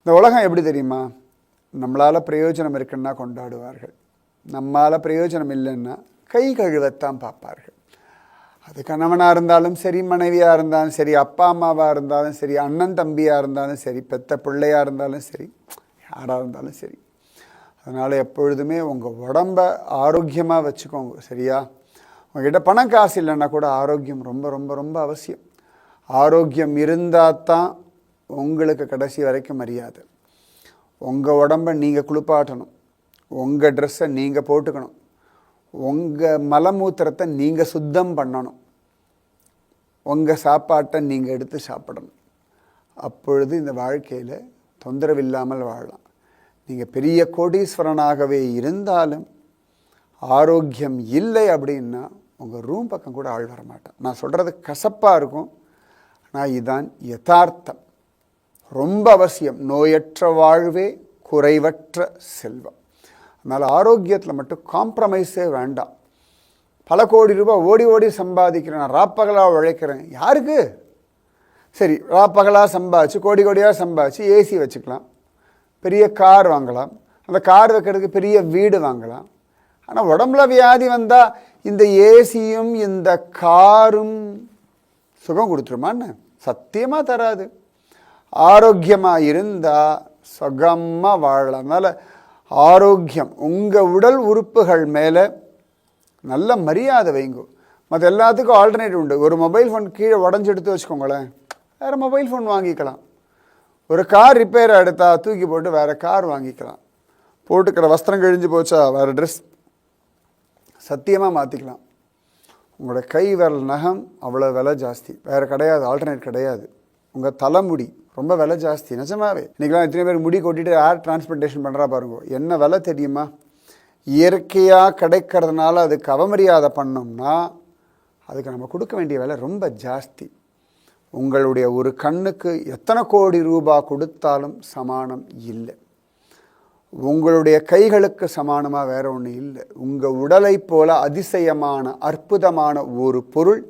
இந்த உலகம் எப்படி தெரியுமா? நம்மளால் பிரயோஜனம் இருக்குன்னா கொண்டாடுவார்கள், நம்மளால் பிரயோஜனம் இல்லைன்னா கை கழுவத்தான் பார்ப்பார்கள். அது கணவனாக இருந்தாலும் சரி, மனைவியாக இருந்தாலும் சரி, அப்பா அம்மாவாக இருந்தாலும் சரி, அண்ணன் தம்பியாக இருந்தாலும் சரி, பெத்த பிள்ளையாக இருந்தாலும் சரி, யாராக இருந்தாலும் சரி. அதனால் எப்பொழுதுமே உங்கள் உடம்ப ஆரோக்கியமாக வச்சுக்கோங்க, சரியா? உங்ககிட்ட பணம் காசு இல்லைன்னா கூட ஆரோக்கியம் ரொம்ப ரொம்ப ரொம்ப அவசியம். ஆரோக்கியம் இருந்தால் தான் உங்களுக்கு கடைசி வரைக்கும் மரியாதை. உங்கள் உடம்பை நீங்கள் குளிப்பாட்டணும், உங்கள் ட்ரெஸ்ஸை நீங்கள் போட்டுக்கணும், உங்கள் மலமூத்திரத்தை நீங்கள் சுத்தம் பண்ணணும், உங்கள் சாப்பாட்டை நீங்கள் எடுத்து சாப்பிடணும். அப்பொழுது இந்த வாழ்க்கையில் தொந்தரவு இல்லாமல் வாழலாம். நீங்கள் பெரிய கோடீஸ்வரனாகவே இருந்தாலும் ஆரோக்கியம் இல்லை அப்படின்னா உங்கள் ரூம் பக்கம் கூட ஆள் வரமாட்டான். நான் சொல்கிறது கசப்பாக இருக்கும், ஆனால் இதுதான் யதார்த்தம். ரொம்ப அவசியம். நோயற்ற வாழ்வே குறைவற்ற செல்வம். அதனால் ஆரோக்கியத்தில் மட்டும் காம்ப்ரமைஸே வேண்டாம். பல கோடி ரூபாய் ஓடி ஓடி சம்பாதிக்கிறேன், நான் ராப்பகலாக உழைக்கிறேன். யாருக்கு? சரி, ராப்பகலாக சம்பாதிச்சு கோடி கோடியாக சம்பாதிச்சு ஏசி வச்சுக்கலாம், பெரிய கார் வாங்கலாம், அந்த கார் வைக்கிறதுக்கு பெரிய வீடு வாங்கலாம். ஆனால் உடம்புல வியாதி வந்தால் இந்த ஏசியும் இந்த காரும் சுகம் கொடுத்துருமான்னு? சத்தியமாக தராது. ஆரோக்கியமாக இருந்தால் சுகமாக வாழலாம். அதனால் ஆரோக்கியம், உங்கள் உடல் உறுப்புகள் மேலே நல்ல மரியாதை வைங்க. மற்ற எல்லாத்துக்கும் ஆல்டர்னேட்டிவ் உண்டு. ஒரு மொபைல் ஃபோன் கீழே உடஞ்சி எடுத்து வச்சுக்கோங்களேன், வேறு மொபைல் ஃபோன் வாங்கிக்கலாம். ஒரு கார் ரிப்பேர் எடுத்தால் தூக்கி போட்டு வேறு கார் வாங்கிக்கலாம். போட்டுக்கிற வஸ்திரம் கிழிஞ்சு போச்சா வேறு ட்ரெஸ் சத்தியமாக மாற்றிக்கலாம். உங்களோட கை விரல் நகம் அவ்வளோ விலை ஜாஸ்தி, வேறு கிடையாது, ஆல்டர்னேட் கிடையாது. உங்கள் தலைமுடி ரொம்ப விலை ஜாஸ்தி, நிஜமாவே. இன்றைக்கெலாம் எத்தனை பேர் முடி கொட்டிட்டு ஏர் டிரான்ஸ்பிளேஷன் பண்ணுறா பாருங்க. என்ன விலை தெரியுமா? இயற்கையாக கிடைக்கிறதுனால அதுக்கு அவமரியாதை பண்ணோம்னா அதுக்கு நம்ம கொடுக்க வேண்டிய விலை ரொம்ப ஜாஸ்தி. உங்களுடைய ஒரு கண்ணுக்கு எத்தனை கோடி ரூபாய் கொடுத்தாலும் சமானம் இல்லை. உங்களுடைய கைகளுக்கு சமானமாக வேற ஒன்று இல்லை. உங்கள் உடலை போல அதிசயமான அற்புதமான ஒரு பொருள்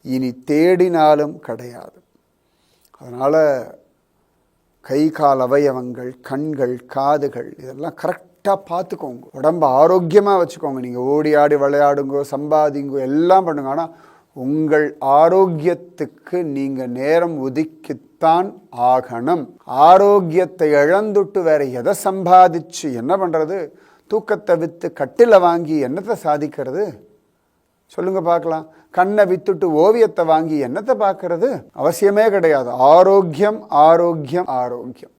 இனி தேடினாலும் கிடையாது. அதனால் கை கால் அவயவங்கள், கண்கள், காதுகள் இதெல்லாம் கரெக்டாக பார்த்துக்கோங்க. உடம்பை ஆரோக்கியமாக வச்சுக்கோங்க. நீங்கள் ஓடி ஆடி விளையாடுங்கோ, சம்பாதிங்கோ, எல்லாம் பண்ணுங்க. ஆனால் உங்கள் ஆரோக்கியத்துக்கு நீங்கள் நேரம் ஒதுக்கித்தான் ஆகணும். ஆரோக்கியத்தை இழந்துட்டு வேற எதை சம்பாதிச்சு என்ன பண்ணுறது? தூக்கத்தை விற்று கட்டில வாங்கி என்னத்தை சாதிக்கிறது? சொல்லுங்க பார்க்கலாம். கண்ணை வித்துட்டு ஓவியத்தை வாங்கி என்னத்தை பார்க்கறது? அவசியமே கிடையாது. ஆரோக்கியம், ஆரோக்கியம், ஆரோக்கியம்.